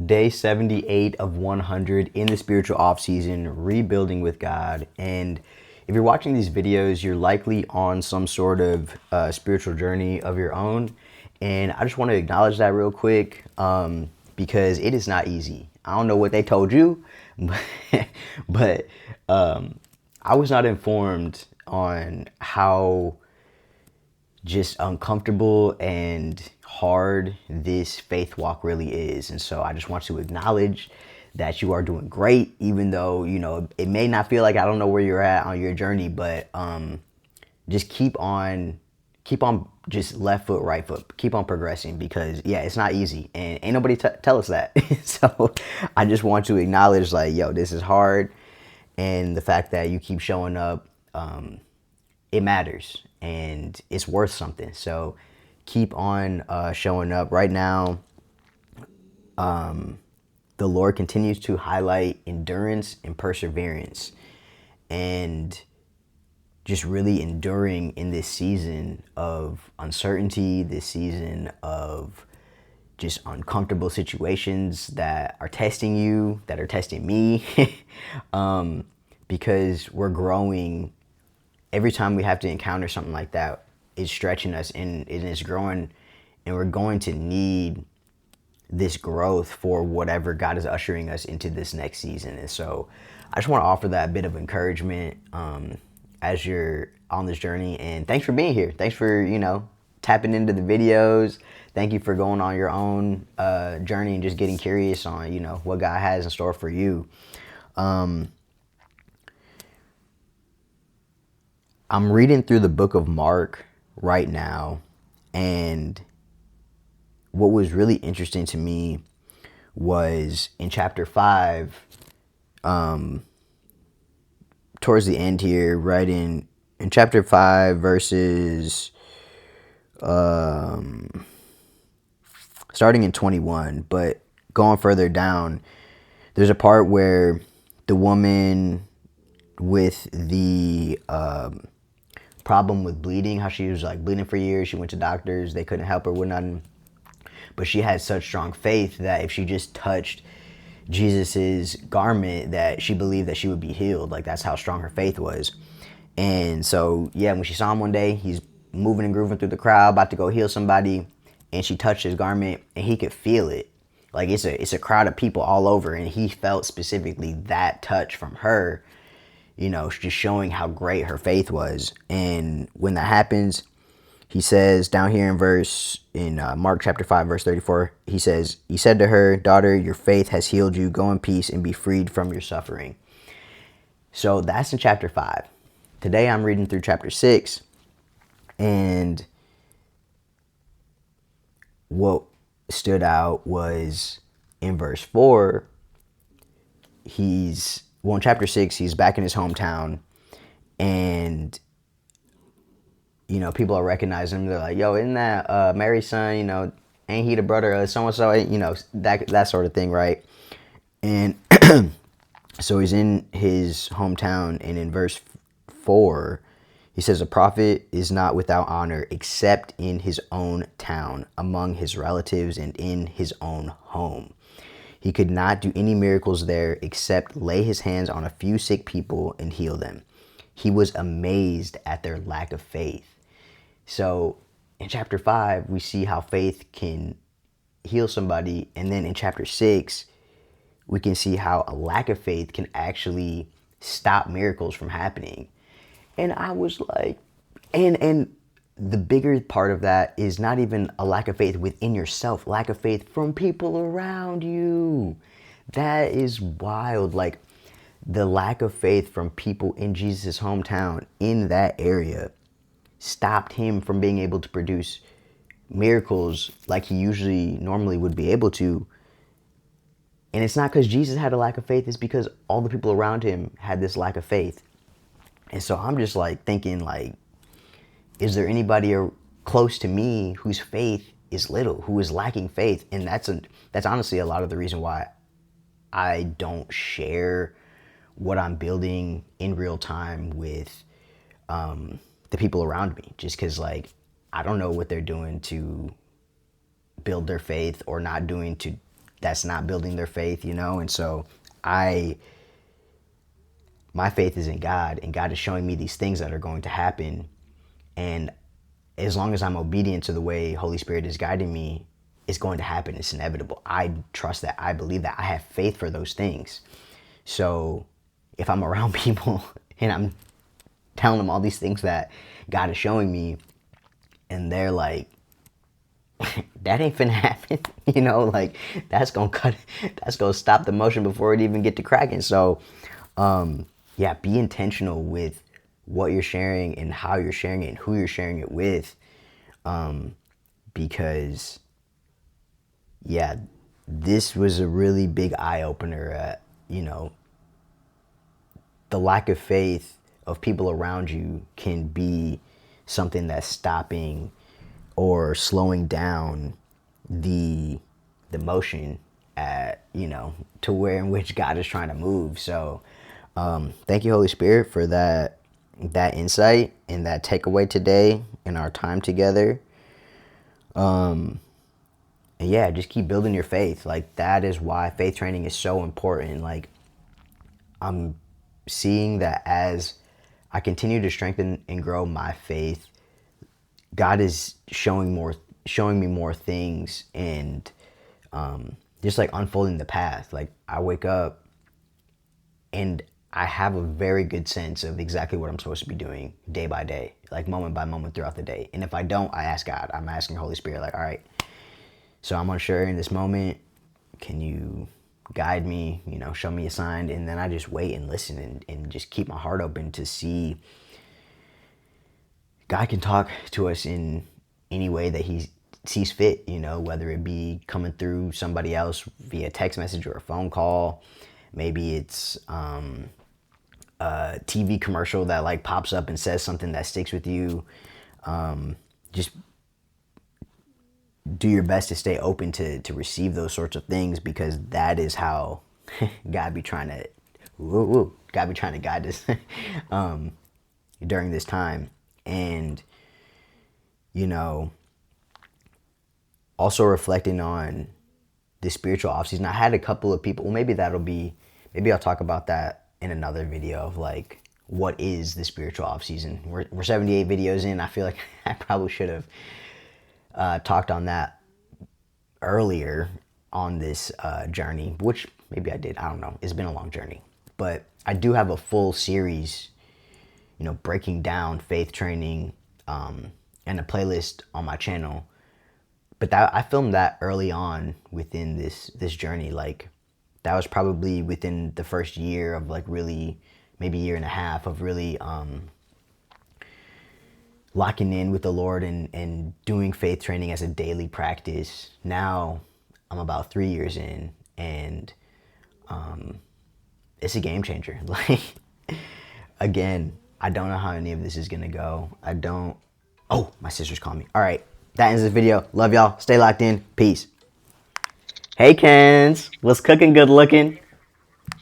Day 78 of 100 in the spiritual off season, rebuilding with God. And if you're watching these videos, you're likely on some sort of spiritual journey of your own. And I just want to acknowledge that real quick because it is not easy. I don't know what they told you, but I was not informed on how just uncomfortable and hard this faith walk really is. And so I just want to acknowledge that you are doing great, even though, it may not feel like I don't know where you're at on your journey, but just keep on just left foot, right foot, keep on progressing because yeah, it's not easy and ain't nobody tell us that. So I just want to acknowledge like, yo, this is hard. And the fact that you keep showing up, it matters and it's worth something. So keep on showing up. Right now, the Lord continues to highlight endurance and perseverance and just really enduring in this season of uncertainty, this season of just uncomfortable situations that are testing you, that are testing me, because we're growing. Every time we have to encounter something like that, it's stretching us and it's growing, and we're going to need this growth for whatever God is ushering us into this next season. And so I just want to offer that bit of encouragement as you're on this journey. And thanks for being here. Thanks for, tapping into the videos. Thank you for going on your own journey and just getting curious on, what God has in store for you. I'm reading through the book of Mark right now, and what was really interesting to me was in chapter 5, towards the end here, right in chapter 5, verses starting in 21, but going further down, there's a part where the woman with the problem with bleeding, how she was like bleeding for years, she went to doctors, they couldn't help her with nothing. But she had such strong faith that if she just touched Jesus's garment, that she believed that she would be healed. Like that's how strong her faith was. And so, yeah, when she saw him one day, he's moving and grooving through the crowd, about to go heal somebody, and she touched his garment, and he could feel it. Like it's a crowd of people all over, and he felt specifically that touch from her, just showing how great her faith was. And when that happens, he says down here in Mark chapter 5, verse 34, he says, he said to her, "Daughter, your faith has healed you. Go in peace and be freed from your suffering." So that's in chapter 5. Today I'm reading through chapter 6, and what stood out was in verse 4, in chapter 6, he's back in his hometown, and people are recognizing him. They're like, "Yo, isn't that Mary's son? Ain't he the brother of so and so?" That sort of thing, right? And so he's in his hometown, and in verse 4, he says, "A prophet is not without honor except in his own town, among his relatives, and in his own home." He could not do any miracles there except lay his hands on a few sick people and heal them. He was amazed at their lack of faith. So in chapter 5, we see how faith can heal somebody. And then in chapter 6, we can see how a lack of faith can actually stop miracles from happening. And I was like, and the bigger part of that is not even a lack of faith within yourself, lack of faith from people around you. That is wild. Like the lack of faith from people in Jesus' hometown in that area stopped him from being able to produce miracles like he normally would be able to. And it's not because Jesus had a lack of faith, it's because all the people around him had this lack of faith. And so I'm just like thinking, like, is there anybody close to me whose faith is little, who is lacking faith? And that's honestly a lot of the reason why I don't share what I'm building in real time with the people around me, just because like I don't know what they're doing to build their faith or not doing to that's not building their faith, you know. And so I my faith is in God, and God is showing me these things that are going to happen. And as long as I'm obedient to the way Holy Spirit is guiding me, it's going to happen. It's inevitable. I trust that. I believe that. I have faith for those things. So if I'm around people and I'm telling them all these things that God is showing me, and they're like, that ain't finna happen, you know, like that's gonna stop the motion before it even get to cracking. So yeah, be intentional with what you're sharing and how you're sharing it and who you're sharing it with, because yeah, this was a really big eye-opener at, you know, the lack of faith of people around you can be something that's stopping or slowing down the motion at, you know, to where in which God is trying to move. So thank you, Holy Spirit, for that insight and that takeaway today in our time together. And yeah, just keep building your faith. Like, that is why faith training is so important. Like, I'm seeing that as I continue to strengthen and grow my faith, God is showing me more things, and just like unfolding the path. Like, I wake up and I have a very good sense of exactly what I'm supposed to be doing day by day, like moment by moment throughout the day. And if I don't, I ask God. I'm asking Holy Spirit, like, all right, so I'm unsure in this moment. Can you guide me? You know, show me a sign. And then I just wait and listen, and just keep my heart open to see God can talk to us in any way that He sees fit, you know, whether it be coming through somebody else via text message or a phone call. Maybe it's a TV commercial that like pops up and says something that sticks with you. Just do your best to stay open to receive those sorts of things, because that is how God be trying to, God be trying to guide us during this time. And, you know, also reflecting on the spiritual off season. I had a couple of people, well, maybe I'll talk about that in another video of like, what is the spiritual off season? We're 78 videos in. I feel like I probably should have talked on that earlier on this journey, which maybe I did. I don't know. It's been a long journey, but I do have a full series, you know, breaking down faith training, and a playlist on my channel. But that I filmed that early on within this journey. Like, that was probably within the first year of like really, maybe year and a half of really locking in with the Lord and doing faith training as a daily practice. Now I'm about 3 years in, and it's a game changer. Like, again, I don't know how any of this is gonna go. Oh, my sister's calling me. All right, that ends this video. Love y'all. Stay locked in. Peace. Hey, Kens. What's cooking? Good looking.